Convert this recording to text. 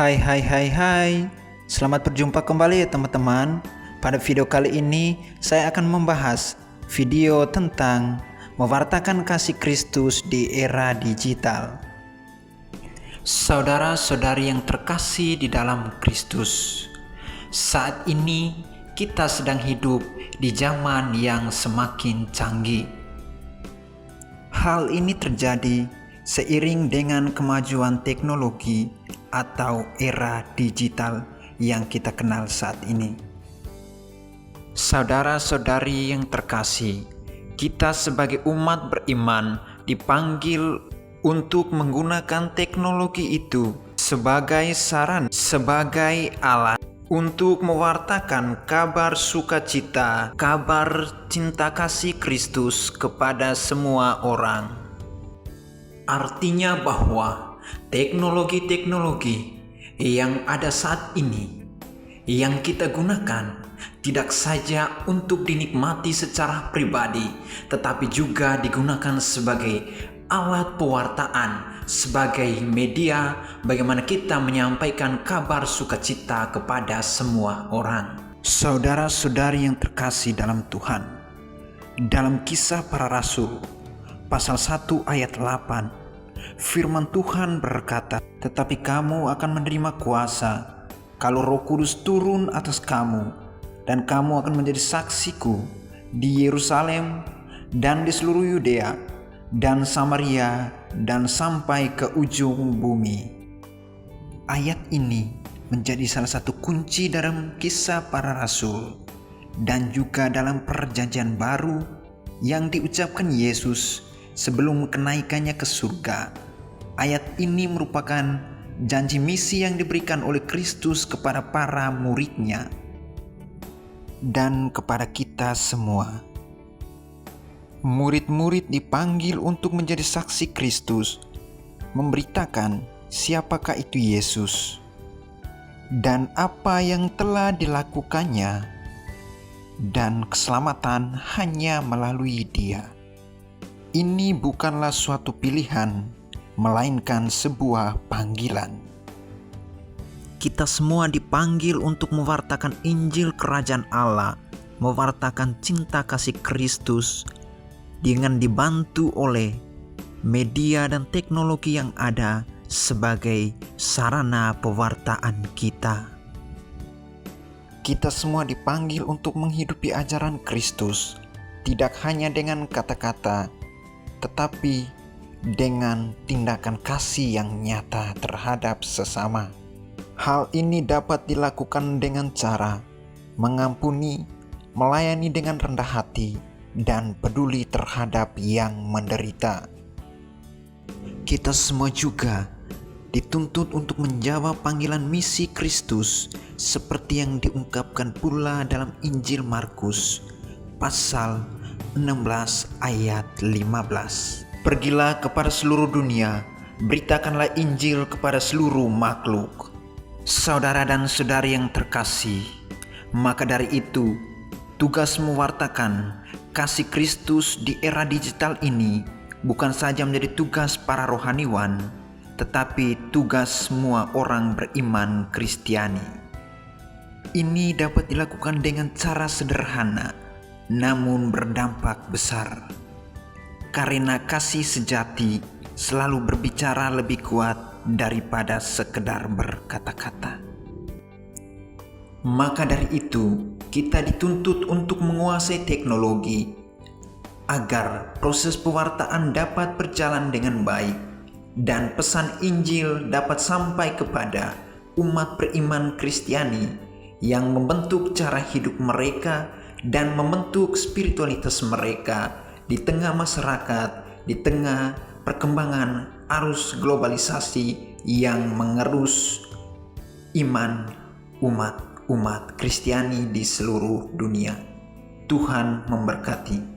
Hai. Selamat berjumpa kembali ya teman-teman. Pada video kali ini saya akan membahas video tentang mewartakan kasih Kristus di era digital. Saudara-saudari yang terkasih di dalam Kristus, saat ini kita sedang hidup di zaman yang semakin canggih. Hal ini terjadi seiring dengan kemajuan teknologi atau era digital yang kita kenal saat ini. Saudara-saudari yang terkasih, kita sebagai umat beriman dipanggil untuk menggunakan teknologi itu sebagai sarana, sebagai alat untuk mewartakan kabar sukacita, kabar cinta kasih Kristus kepada semua orang. Artinya bahwa teknologi-teknologi yang ada saat ini yang kita gunakan tidak saja untuk dinikmati secara pribadi, tetapi juga digunakan sebagai alat pewartaan, sebagai media bagaimana kita menyampaikan kabar sukacita kepada semua orang. Saudara-saudari yang terkasih dalam Tuhan, dalam Kisah Para Rasul pasal 1 ayat 8, firman Tuhan berkata, "Tetapi kamu akan menerima kuasa kalau Roh Kudus turun atas kamu, dan kamu akan menjadi saksiku di Yerusalem dan di seluruh Yudea dan Samaria dan sampai ke ujung bumi." Ayat ini menjadi salah satu kunci dalam Kisah Para Rasul dan juga dalam Perjanjian Baru yang diucapkan Yesus sebelum kenaikannya ke surga. Ayat ini merupakan janji misi yang diberikan oleh Kristus kepada para murid-Nya dan kepada kita semua. Murid-murid dipanggil untuk menjadi saksi Kristus, memberitakan siapakah itu Yesus dan apa yang telah dilakukannya, dan keselamatan hanya melalui Dia. Ini bukanlah suatu pilihan, melainkan sebuah panggilan. Kita semua dipanggil untuk mewartakan Injil Kerajaan Allah, mewartakan cinta kasih Kristus dengan dibantu oleh media dan teknologi yang ada sebagai sarana pewartaan kita. Kita semua dipanggil untuk menghidupi ajaran Kristus, tidak hanya dengan kata-kata, tetapi dengan tindakan kasih yang nyata terhadap sesama. Hal ini dapat dilakukan dengan cara mengampuni, melayani dengan rendah hati, dan peduli terhadap yang menderita. Kita semua juga dituntut untuk menjawab panggilan misi Kristus seperti yang diungkapkan pula dalam Injil Markus pasal 16 ayat 15. "Pergilah kepada seluruh dunia, beritakanlah Injil kepada seluruh makhluk." Saudara dan saudari yang terkasih, maka dari itu tugas mewartakan kasih Kristus di era digital ini bukan saja menjadi tugas para rohaniwan, tetapi tugas semua orang beriman Kristiani. Ini dapat dilakukan dengan cara sederhana namun berdampak besar, karena kasih sejati selalu berbicara lebih kuat daripada sekedar berkata-kata. Maka dari itu, kita dituntut untuk menguasai teknologi agar proses pewartaan dapat berjalan dengan baik dan pesan Injil dapat sampai kepada umat beriman Kristiani yang membentuk cara hidup mereka dan membentuk spiritualitas mereka di tengah masyarakat, di tengah perkembangan arus globalisasi yang mengerus iman umat Kristiani di seluruh dunia. Tuhan memberkati.